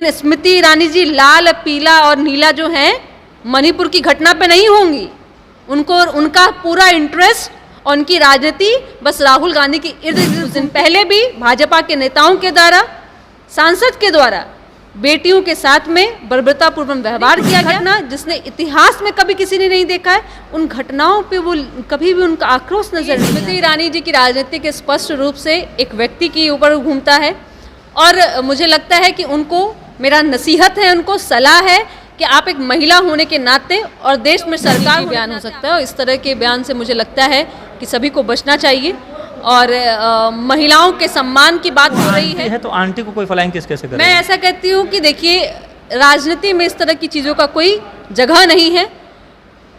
स्मृति ईरानी जी लाल, पीला और नीला जो है मणिपुर की घटना पे नहीं होंगी। उनको उनका पूरा इंटरेस्ट और उनकी राजनीति बस राहुल गांधी की इर्द गिर्द। दिन पहले भी भाजपा के नेताओं के द्वारा, सांसद के द्वारा बेटियों के साथ में बर्बरतापूर्वक व्यवहार किया गया, जिसने इतिहास में कभी किसी ने नहीं देखा है। उन घटनाओं पे वो कभी भी उनका आक्रोश नजर नहीं। स्मृति ईरानी जी की राजनीति के स्पष्ट रूप से एक व्यक्ति के ऊपर घूमता है और मुझे लगता है कि उनको मेरा नसीहत है, उनको सलाह है कि आप एक महिला होने के नाते और देश में सरकार बयान हो सकता है और इस तरह के बयान से मुझे लगता है कि सभी को बचना चाहिए। और महिलाओं के सम्मान की बात हो रही है तो आंटी को कोई फ्लाइंग किस कैसे करेगा? मैं ऐसा कहती हूँ कि देखिए, राजनीति में इस तरह की चीज़ों का कोई जगह नहीं है।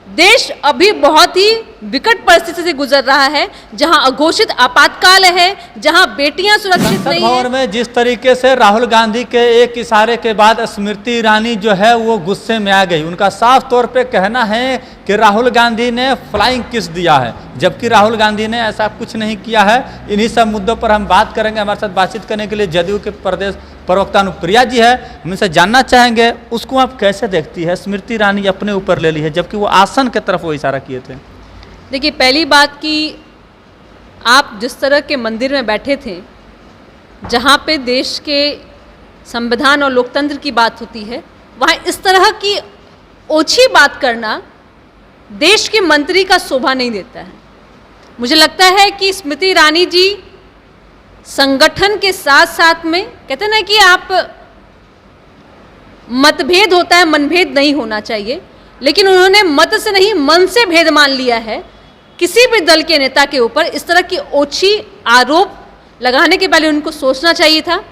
देश अभी बहुत ही विकट परिस्थिति से गुजर रहा है, जहां अघोषित आपातकाल है, जहां बेटियां सुरक्षित नहीं हैं। में जिस तरीके से राहुल गांधी के एक इशारे के बाद स्मृति ईरानी जो है वो गुस्से में आ गई। उनका साफ तौर पे कहना है कि राहुल गांधी ने फ्लाइंग किस दिया है, जबकि राहुल गांधी ने ऐसा कुछ नहीं किया है। इन्हीं सब मुद्दों पर हम बात करेंगे। हमारे साथ बातचीत करने के लिए जदयू के प्रदेश प्रवक्ता अनुप्रिया जी है। हम इनसे जानना चाहेंगे उसको आप कैसे देखती है? स्मृति ईरानी अपने ऊपर ले ली है, जबकि वो आसन की तरफ वो इशारा किए थे। देखिए, पहली बात कि आप जिस तरह के मंदिर में बैठे थे, जहाँ पे देश के संविधान और लोकतंत्र की बात होती है, वहाँ इस तरह की ओछी बात करना देश के मंत्री का शोभा नहीं देता है। मुझे लगता है कि स्मृति ईरानी जी संगठन के साथ साथ में, कहते हैं ना कि आप मतभेद होता है, मनभेद नहीं होना चाहिए, लेकिन उन्होंने मत से नहीं मन से भेद मान लिया है। किसी भी दल के नेता के ऊपर इस तरह की ओछी आरोप लगाने के पहले उनको सोचना चाहिए था,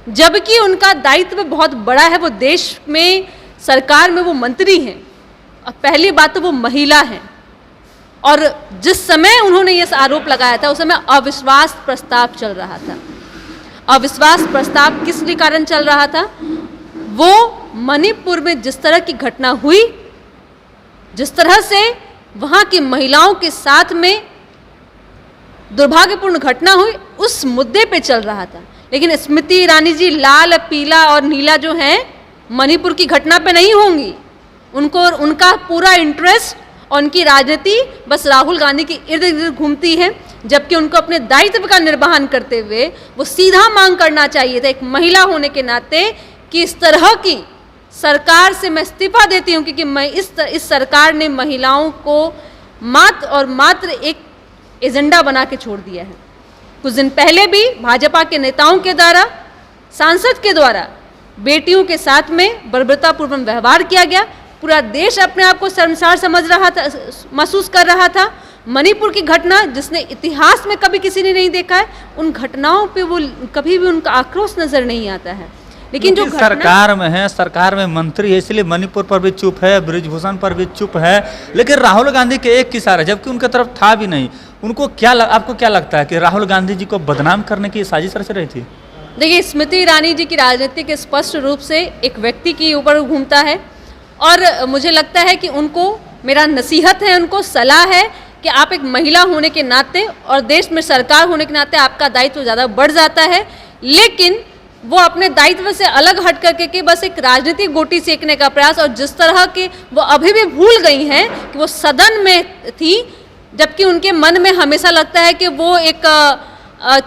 जबकि उनका दायित्व बहुत बड़ा है। वो देश में, सरकार में वो मंत्री हैं और पहली बात तो वो महिला हैं। और जिस समय उन्होंने ये आरोप लगाया था उस समय अविश्वास प्रस्ताव चल रहा था। अविश्वास प्रस्ताव किस कारण चल रहा था? वो मणिपुर में जिस तरह की घटना हुई, जिस तरह से वहाँ की महिलाओं के साथ में दुर्भाग्यपूर्ण घटना हुई, उस मुद्दे पे चल रहा था। लेकिन स्मृति ईरानी जी लाल, पीला और नीला जो है मणिपुर की घटना पे नहीं होंगी। उनको उनका पूरा इंटरेस्ट और उनकी राजनीति बस राहुल गांधी की इर्द गिर्द घूमती है, जबकि उनको अपने दायित्व का निर्वहन करते हुए वो सीधा मांग करना चाहिए था एक महिला होने के नाते कि इस तरह की सरकार से मैं इस्तीफा देती हूँ, क्योंकि मैं इस सरकार ने महिलाओं को मात्र एक एजेंडा बना के छोड़ दिया है। कुछ दिन पहले भी भाजपा के नेताओं के द्वारा, सांसद के द्वारा बेटियों के साथ में बर्बरतापूर्वक व्यवहार किया गया। पूरा देश अपने आप को शर्मसार समझ रहा था, महसूस कर रहा था। मणिपुर की घटना, जिसने इतिहास में कभी किसी ने नहीं देखा है, उन घटनाओं पे वो कभी भी उनका आक्रोश नजर नहीं आता है। लेकिन जो सरकार में है, सरकार में मंत्री है, इसलिए मणिपुर पर भी चुप है, बृजभूषण पर भी चुप है। लेकिन राहुल गांधी के एक इशारा, जबकि उनके तरफ था भी नहीं, उनको आपको क्या लगता है कि राहुल गांधी जी को बदनाम करने की साजिश रच रही थी? देखिए, स्मृति ईरानी जी की राजनीति के स्पष्ट रूप से एक व्यक्ति के ऊपर घूमता है और मुझे लगता है कि उनको मेरा नसीहत है, उनको सलाह है कि आप एक महिला होने के नाते और देश में सरकार होने के नाते आपका दायित्व ज़्यादा बढ़ जाता है। लेकिन वो अपने दायित्व से अलग हट करके कि बस एक राजनीतिक गोटी सेकने का प्रयास, और जिस तरह के वो अभी भी भूल गई हैं कि वो सदन में थी, जबकि उनके मन में हमेशा लगता है कि वो एक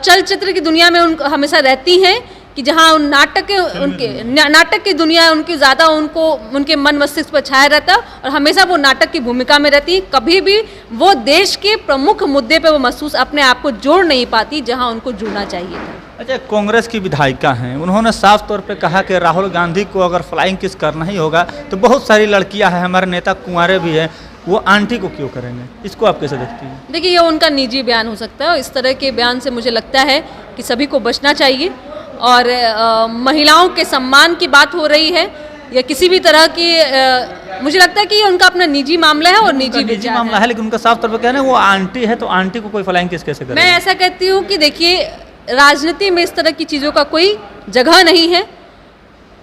चलचित्र की दुनिया में हमेशा रहती हैं, कि जहाँ नाटक की दुनिया उनकी ज़्यादा उनके मन मस्तिष्क पर छाया रहता और हमेशा वो नाटक की भूमिका में रहती। कभी भी वो देश के प्रमुख मुद्दे पे वो महसूस अपने आप को जोड़ नहीं पाती जहाँ उनको जुड़ना चाहिए था। अच्छा, कांग्रेस की विधायिका हैं, उन्होंने साफ तौर पे कहा कि राहुल गांधी को अगर फ्लाइंग किस करना ही होगा तो बहुत सारी लड़कियां हैं, हमारे नेता कुंवारे भी हैं, वो आंटी को क्यों करेंगे? इसको आप कैसे देखती हैं? देखिए, ये उनका निजी बयान हो सकता है और इस तरह के बयान से मुझे लगता है कि सभी को बचना चाहिए। और महिलाओं के सम्मान की बात हो रही है या किसी भी तरह की, मुझे लगता है कि ये उनका अपना निजी मामला है और निजी मामला है। लेकिन उनका साफ तौर पर कहना है वो आंटी है, तो आंटी को कोई फ्लाइंग किस कैसे करेगा? मैं ऐसा कहती हूँ कि देखिए, राजनीति में इस तरह की चीज़ों का कोई जगह नहीं है।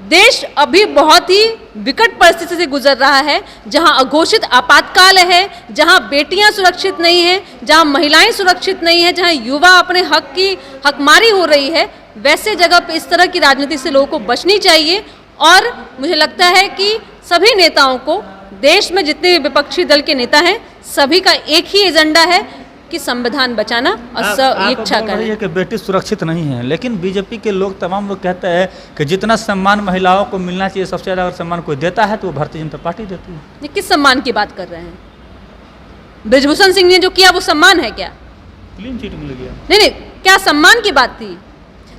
देश अभी बहुत ही विकट परिस्थिति से गुजर रहा है, जहां अघोषित आपातकाल है, जहां बेटियां सुरक्षित नहीं हैं, जहां महिलाएं सुरक्षित नहीं हैं, जहां युवा अपने हक की हकमारी हो रही है। वैसे जगह पे इस तरह की राजनीति से लोगों को बचनी चाहिए और मुझे लगता है कि सभी नेताओं को, देश में जितने भी विपक्षी दल के नेता हैं, सभी का एक ही एजेंडा है कि संविधान बचाना और इच्छा करना। कि बेटी सुरक्षित नहीं है, लेकिन बीजेपी के लोग, तमाम लोग कहते हैं कि जितना सम्मान महिलाओं को मिलना चाहिए, सबसे ज़्यादा अगर सम्मान कोई देता है तो वो भारतीय जनता पार्टी देती है। ये किस सम्मान की बात कर रहे हैं? ब्रिजभूषण सिंह ने जो किया वो सम्मान है क्या? क्लीन चिट मिल गया। नहीं, क्या सम्मान की बात थी?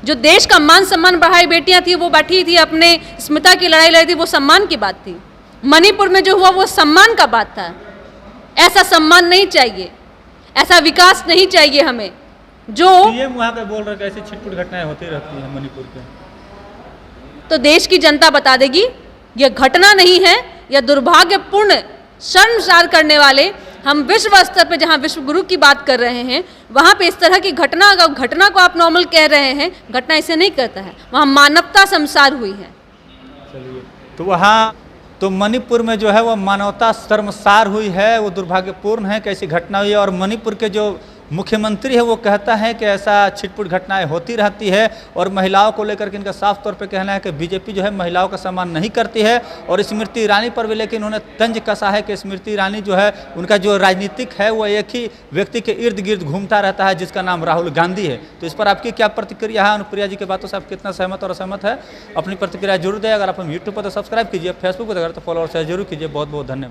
जो देश का मान सम्मान बढ़ाई बेटियां थी, वो बैठी थी अपने स्मिता की लड़ाई लड़ी थी, वो सम्मान की बात थी। मणिपुर में जो हुआ वो सम्मान का बात था। ऐसा सम्मान नहीं चाहिए, ऐसा विकास नहीं चाहिए हमें। जो पीएम वहाँ पे बोल रहे हैं ऐसी छिटपुट घटनाएं होती रहती हैं मणिपुर के, तो देश की जनता बता देगी यह घटना नहीं है, यह दुर्भाग्यपूर्ण, शर्मसार करने वाले। हम विश्व स्तर पे जहाँ विश्व गुरु की बात कर रहे हैं, वहाँ पे इस तरह की घटना को आप नॉर्मल कह रहे हैं। घटना इसे नहीं कहता है, वहाँ मानवता शर्मसार हुई है। चलिए, तो वहाँ तो मणिपुर में जो है वो मानवता शर्मसार हुई है, वो दुर्भाग्यपूर्ण है कि ऐसी घटना हुई है। और मणिपुर के जो मुख्यमंत्री है वो कहता है कि ऐसा छिटपुट घटनाएं होती रहती है। और महिलाओं को लेकर के इनका साफ तौर पे कहना है कि बीजेपी जो है महिलाओं का सम्मान नहीं करती है। और स्मृति ईरानी पर भी लेकिन उन्होंने तंज कसा है कि स्मृति ईरानी जो है, उनका जो राजनीतिक है वो एक ही व्यक्ति के इर्द गिर्द घूमता रहता है, जिसका नाम राहुल गांधी है। तो इस पर आपकी क्या प्रतिक्रिया है? अनुप्रिया जी की बातों से आप कितना सहमत और असहमत है? अपनी प्रतिक्रिया जरूर दें। अगर आप हम यूट्यूब पर तो सब्सक्राइब कीजिए, फेसबुक पर अगर तो फॉलो जरूर कीजिए। बहुत बहुत धन्यवाद।